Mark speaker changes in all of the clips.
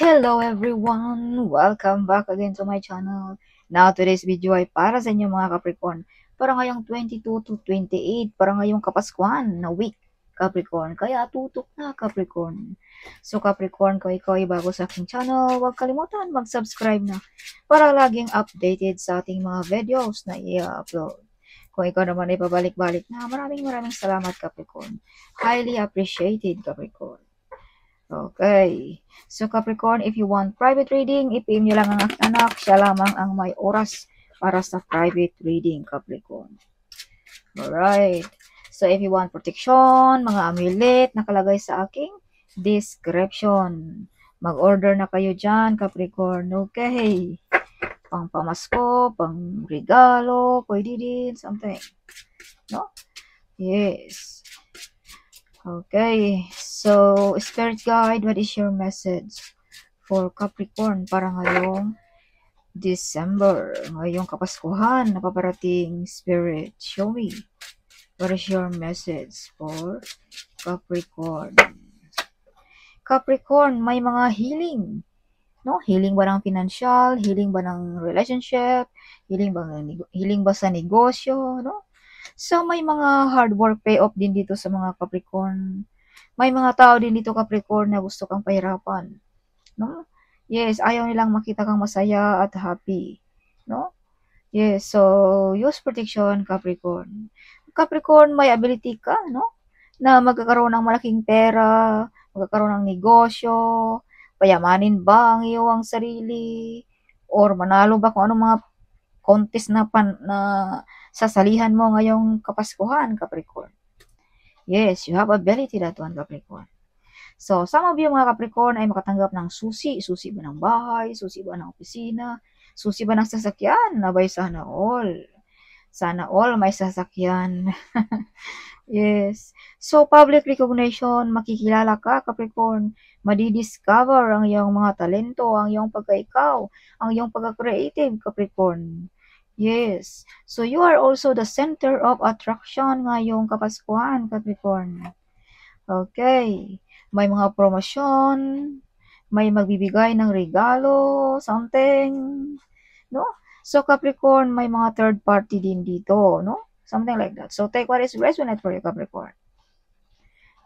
Speaker 1: Hello everyone! Welcome back again to my channel. Now, today's video ay para sa inyo mga Capricorn. Para ngayong 22 to 28, para ngayong Kapaskuhan na week, Capricorn. Kaya tutok na Capricorn. So Capricorn, kung ikaw ay bago sa aking channel, huwag kalimutan mag-subscribe na para laging updated sa ating mga videos na i-upload. Kung ikaw naman ay pabalik-balik na, maraming salamat Capricorn. Highly appreciated Capricorn. Okay. So Capricorn, if you want private reading, i-PM nyo lang ang anak. Siya lamang ang may oras para sa private reading, Capricorn. Alright. So if you want protection, mga amulet, nakalagay sa aking description. Mag-order na kayo dyan, Capricorn. Okay. Pang pamasko, pang regalo, pwede din, something. No? Yes. Okay, so Spirit Guide, what is your message for Capricorn para ngayong December, ngayong Kapaskuhan na paparating? Spirit, show me. What is your message for Capricorn? Capricorn, may mga healing. No? Healing ba ng financial? Healing ba ng relationship? Healing ba sa negosyo? No? So, may mga hard work payoff din dito sa mga Capricorn. May mga tao din dito, Capricorn, na gusto kang pahirapan. No? Yes, ayaw nilang makita kang masaya at happy. No? Yes, so use protection, Capricorn. Capricorn, may ability ka, no? Na magkakaroon ng malaking pera, magkakaroon ng negosyo, payamanin ba ang iyong sarili, or manalo ba kung anong mga contest na sasalihan mo ngayong Kapaskuhan, Capricorn. Yes, you have ability that one, Capricorn. So, some of you mga Capricorn ay makatanggap ng susi. Susi ba ng bahay? Susi ba ng opisina? Susi ba ng sasakyan? Nabay, sana all. Sana all may sasakyan. Yes. So, public recognition, makikilala ka, Capricorn. Madidiscover ang iyong mga talento, ang iyong pagka-ikaw, ang iyong pagka-creative, Capricorn. Yes. So, you are also the center of attraction ngayong Kapaskuhan, Capricorn. Okay. May mga promosyon, may magbibigay ng regalo, something, no? So, Capricorn, may mga third party din dito, no? Something like that. So, take what is resonate for you, Capricorn.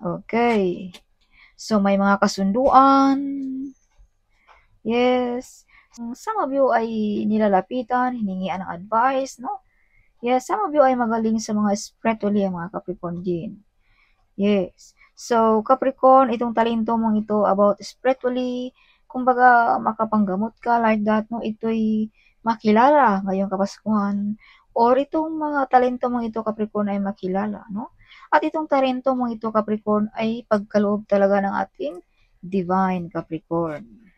Speaker 1: Okay. So, may mga kasunduan. Yes. Some of you ay nilalapitan, hiningian ng advice, no? Yes, some of you ay magaling sa mga spiritually, mga Capricorn din. Yes. So, Capricorn, itong talento mong ito about spiritually, kumbaga makapanggamot ka like that, no? Ito'y makilala ngayong Kapaskuhan. Or itong mga talento mong ito, Capricorn, ay makilala, no? At itong talento mong ito, Capricorn, ay pagkaloob talaga ng ating divine Capricorn.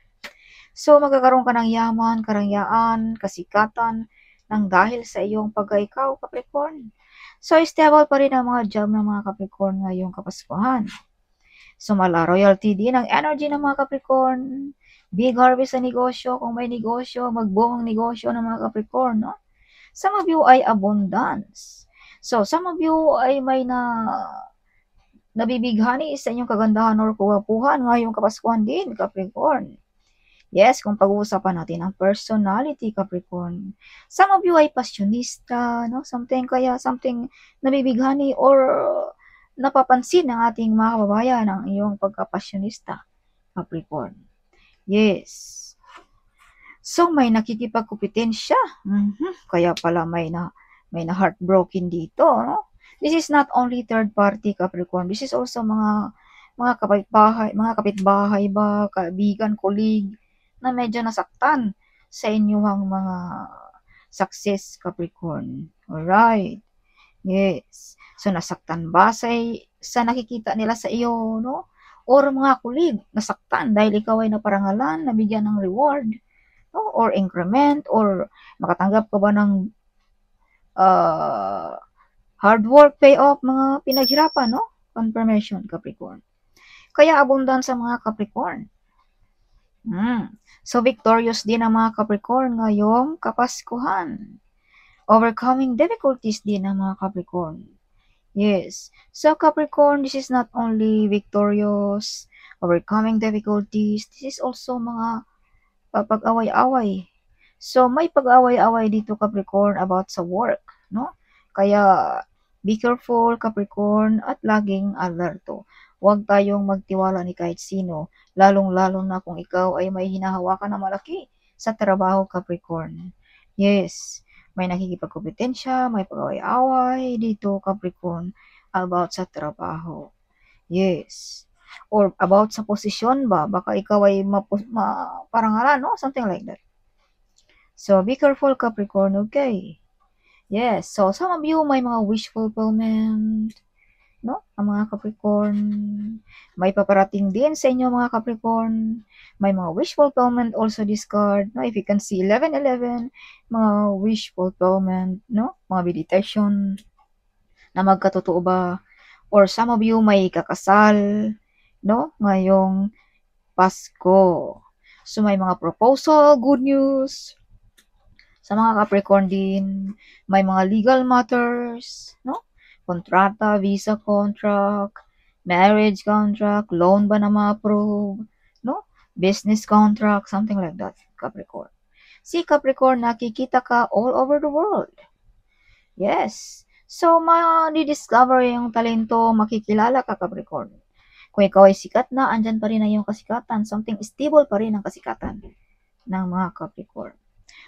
Speaker 1: So, magkakaroon ka ng yaman, karangyaan, kasikatan, nang dahil sa iyong pagka-ikaw, Capricorn. So, stable pa rin ang mga job ng mga Capricorn ngayong Kapaskuhan. So, mala royalty din ang energy ng mga Capricorn. Big harvest sa negosyo. Kung may negosyo, magbuong ang negosyo ng mga Capricorn, no? Some of you ay abundance. So, some of you ay may nabibighani sa inyong kagandahan or kawapuhan ngayong Kapaskuhan din, Capricorn. Yes, kung pag-uusapan natin ang personality, Capricorn. Some of you ay passionista, no? Something nabibighani or napapansin ng ating mga kababayan ang iyong pagka-passionista, Capricorn. Yes. So, may nakikipagkumpetensya. Kaya pala may na heartbroken dito, no? This is not only third party, Capricorn. This is also mga kapitbahay ba, kaibigan, colleague, na medyo nasaktan sa inyong mga success, Capricorn. Alright. Yes. So, nasaktan ba sa nakikita nila sa iyo, no? Or mga colleague, nasaktan dahil ikaw ay naparangalan, nabigyan ng reward, no? Or increment, or makatanggap ka ba ng hard work payoff, mga pinaghirapan, no? Confirmation, Capricorn. Kaya abundance sa mga Capricorn. So, victorious din ang mga Capricorn ngayong Kapaskuhan. Overcoming difficulties din ang mga Capricorn. Yes. So, Capricorn, this is not only victorious overcoming difficulties. This is also mga pag-away-away. So, may pag-away-away dito, Capricorn, about sa work, no? Kaya, be careful, Capricorn, at laging alerto. Huwag tayong magtiwala ni kahit sino, lalong-lalo na kung ikaw ay may hinahawakan na malaki sa trabaho, Capricorn. Yes, may nakikipagkompetensya, may pag-away-away dito, Capricorn, about sa trabaho. Yes. Or about sa posisyon ba, baka ikaw ay parangalan, no? Something like that. So, be careful, Capricorn, okay? Yes, so some of you may mga wish fulfillment, no? Ang mga Capricorn, may paparating din sa inyo mga Capricorn. May mga wish fulfillment also this card, no? If you can see 1111, mga wish fulfillment, no? Mga meditation na magkatotoo ba? Or some of you may kakasal, no? Ngayong Pasko. So, may mga proposal, good news. Sa mga Capricorn din, may mga legal matters, no? Kontrata, visa contract, marriage contract, loan ba na ma-approve, no? Business contract, something like that, Capricorn. Si Capricorn, nakikita ka all over the world. Yes. So, ma-discover yung talento, makikilala ka, Capricorn. Kung ikaw ay sikat na, andyan pa rin na yung kasikatan. Something stable pa rin ang kasikatan ng mga Capricorn.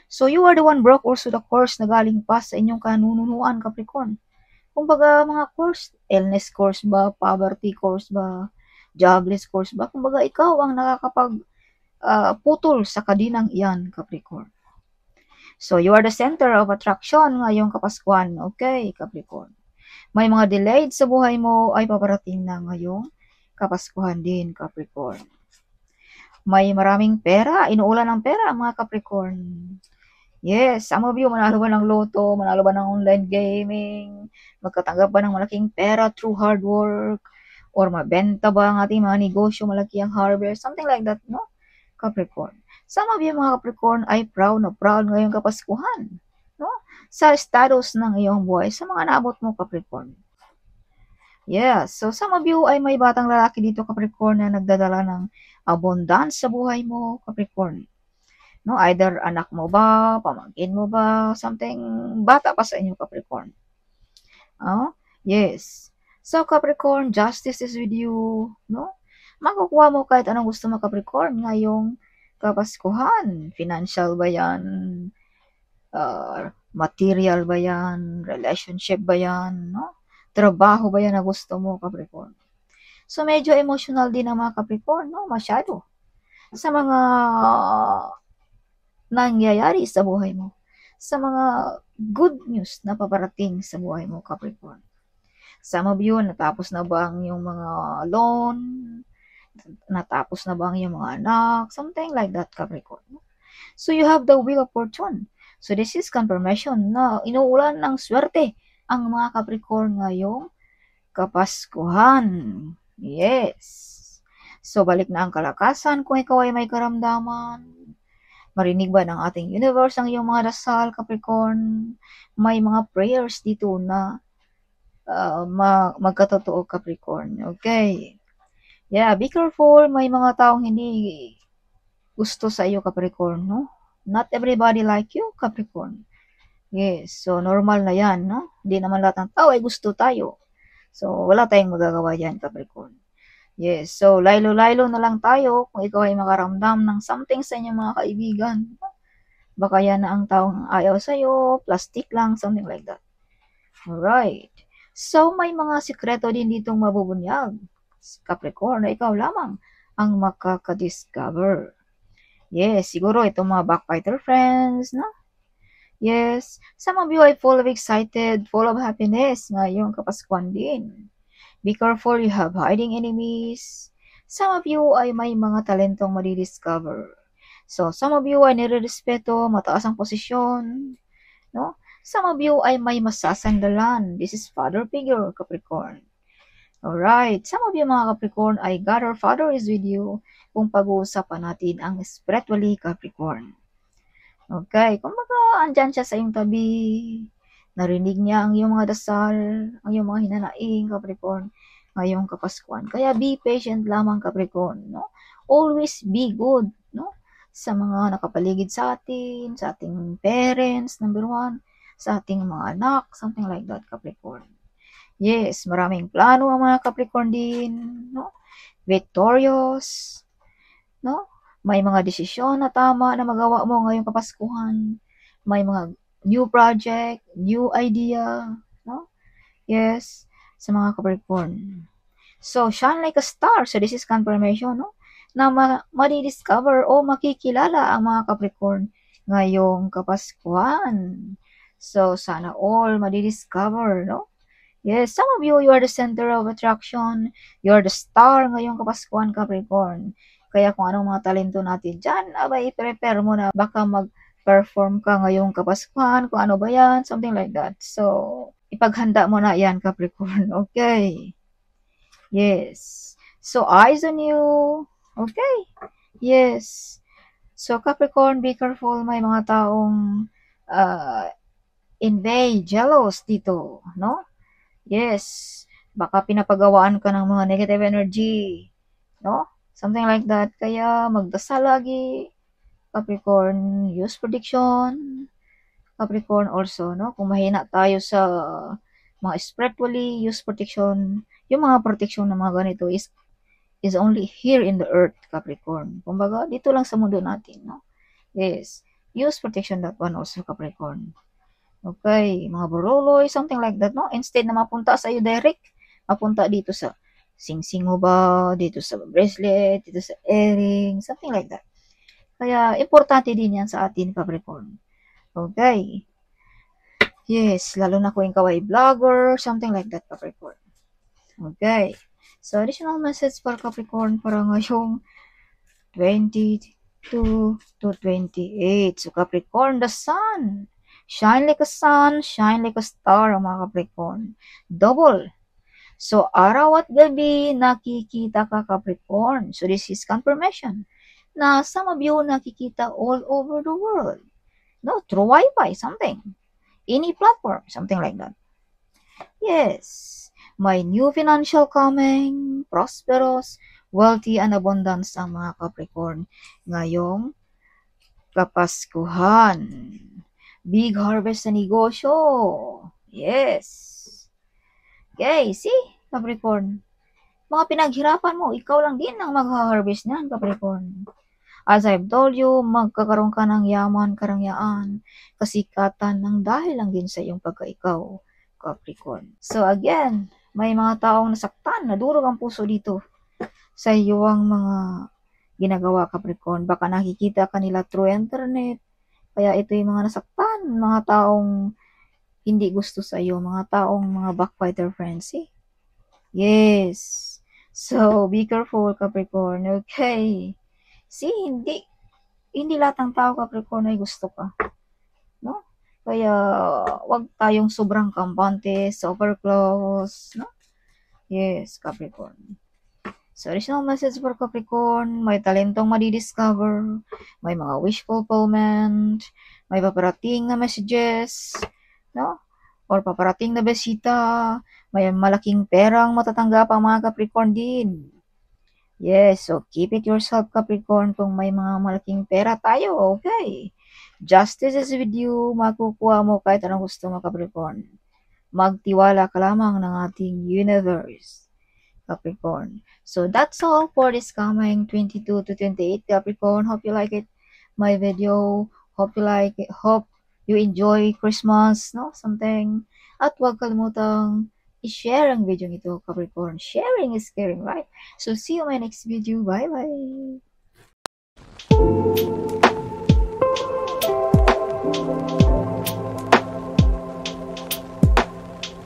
Speaker 1: So, you are the one broke also the course na galing pa sa inyong kanununuan, Capricorn. Kumbaga, mga course, illness course ba, poverty course ba, jobless course ba, kumbaga, ikaw ang nakakapag putol sa kadinang iyan, Capricorn. So, you are the center of attraction ngayong Kapaskuhan. Okay, Capricorn. May mga delayed sa buhay mo ay paparating na ngayong Kapaskuhan din, Capricorn. May maraming pera, inuulan ng pera ang mga Capricorn. Yes, some of you manalo ba ng loto, manalo ba ng online gaming, magkatanggap ba ng malaking pera through hard work, or mabenta ba ang ating mga negosyo, malaki ang harvest, something like that, no? Capricorn. Some of you mga Capricorn ay proud na proud ngayong Kapaskuhan, no? Sa status ng iyong buhay, sa mga naabot mo, Capricorn. Yes, so some of you ay may batang lalaki dito, Capricorn, na nagdadala ng abundance sa buhay mo, Capricorn. No, either anak mo ba, pamangkin mo ba, something bata pa sa inyo, Capricorn. Oh, yes. So, Capricorn, justice is with you, no? Makukuha mo kahit anong gusto mo, Capricorn, ngayong Kapaskuhan. Financial ba yan? Material ba yan? Relationship ba yan? No? Trabaho ba yan na gusto mo, Capricorn? So, medyo emotional din ang mga Capricorn, no? Masyado. Sa mga nangyayari sa buhay mo. Sa mga good news na paparating sa buhay mo, Capricorn. Some of you, natapos na ba ang yung mga loan? Natapos na ba ang yung mga anak? Something like that, Capricorn. So, you have the wheel of fortune. So, this is confirmation na inuulan ng swerte ang mga Capricorn ngayong Kapaskuhan. Yes. So, balik na ang kalakasan kung ikaw ay may karamdaman. Marinig ba ng ating universe ang iyong mga dasal, Capricorn? May mga prayers dito na magkatotoo, Capricorn. Okay. Yeah, be careful. May mga taong hindi gusto sa iyo, Capricorn, no? Not everybody like you, Capricorn. Yes, so normal na yan, no? Hindi naman lahat ng tao ay gusto tayo. So, wala tayong magagawa yan, Capricorn. Yes, so laylo-laylo na lang tayo kung ikaw ay makaramdam ng something sa inyong mga kaibigan. Baka yan na ang taong ayaw sa'yo, plastic lang, something like that. Alright. So, may mga sikreto din ditong mabubunyag, Capricorn, na ikaw lamang ang makaka-discover. Yes, siguro itong mga backbiter friends, no? Yes, some of you ay full of excited, full of happiness ngayong Kapaskuhan din. Be careful, you have hiding enemies. Some of you ay may mga talentong madidiscover. So, some of you ay nire-respeto, mataas ang posisyon, no? Some of you ay may masasandalan. This is father figure, Capricorn. Alright, some of you mga Capricorn ay God or Father is with you kung pag-uusapan natin ang spiritually Capricorn. Okay, kumbaga andyan siya sa iyong tabi, narinig niya ang iyong mga dasal, ang iyong mga hinanaing, Capricorn. ngayong Kapaskuhan. Kaya be patient lamang, Capricorn, no? Always be good, no? Sa mga nakapaligid sa atin, sa ating parents, number one, sa ating mga anak, something like that, Capricorn. Yes, maraming plano ang mga Capricorn din, no? Victorious, no? May mga desisyon na tama na magawa mo ngayong Kapaskuhan. May mga new project, new idea, no? Yes, sa mga Capricorn. So, shine like a star. So, this is confirmation, no? Na madidiscover o makikilala ang mga Capricorn ngayong Kapaskuhan. So, sana all madidiscover, no? Yes, some of you are the center of attraction. You're the star ngayong Kapaskuhan, Capricorn. Kaya kung anong mga talento natin dyan, abay, prepare mo na. Baka mag-perform ka ngayong Kapaskuhan, kung ano ba yan, something like that. So, ipaghanda mo na yan, Capricorn. Okay. Yes. So, eyes on you. Okay. Yes. So, Capricorn, be careful. May mga taong envy, jealous dito, no? Yes. Baka pinapagawaan ka ng mga negative energy, no? Something like that. Kaya, magdasal lagi. Capricorn, use prediction. Capricorn also, no? Kung mahina tayo sa mga spiritually, use protection. Yung mga protection ng mga ganito is only here in the earth, Capricorn. Kumbaga, dito lang sa mundo natin, no? Yes. Use protection that one also, Capricorn. Okay, mga boroloy, something like that, no? Instead na mapunta sa iyo direct, mapunta dito sa sing-sing mo ba, dito sa bracelet, dito sa earring, something like that. Kaya, importante din yan sa atin, Capricorn. Okay. Yes, lalo na kung ikaw ay vlogger, something like that, Capricorn. Okay. So, additional message para Capricorn para ngayong 22 to 28. So, Capricorn, the sun. Shine like a sun, shine like a star, mga Capricorn. Double. So, araw at gabi, nakikita ka, Capricorn. So, this is confirmation na some of you nakikita all over the world. No, through Wi-Fi, something. Any platform, something like that. Yes. May new financial coming, prosperous, wealthy, and abundance ang mga Capricorn ngayong Kapaskuhan. Big harvest sa negosyo. Yes. Okay, see, Capricorn. Mga pinaghirapan mo, ikaw lang din ang mag-harvest niyan, Capricorn. As I've told you, magkakaroon ka ng yaman, karangyaan, kasikatan ng dahil lang din sa iyong pagkaikaw, Capricorn. So again, may mga taong nasaktan, nadurog ang puso dito sa iyong mga ginagawa, Capricorn. Baka nakikita ka nila through internet. Kaya ito yung mga nasaktan, mga taong hindi gusto sa iyo, mga taong mga backbiter friends, eh? Yes. So, be careful, Capricorn. Okay. See, hindi lahat ng tao, Capricorn, ay gusto ka. No? Kaya, wag tayong sobrang kampante, super close, no? Yes, Capricorn. So, additional message for Capricorn, may talentong madidiscover, may mga wish fulfillment, may paparating na messages, no? Or paparating na besita, may malaking perang matatanggap ang mga Capricorn din. Yes, so keep it yourself, Capricorn, kung may mga malaking pera tayo, okay? Justice is with you, makukuha mo kahit anong gusto mo, Capricorn. Magtiwala ka lamang ng ating universe, Capricorn. So that's all for this coming 22 to 28, Capricorn. Hope you like it, my video. Hope you like it. Hope you enjoy Christmas, no? Something. At huwag kalimutang i-share ang video nito, Capricorn. Sharing is caring, right? So see you in my next video. Bye-bye!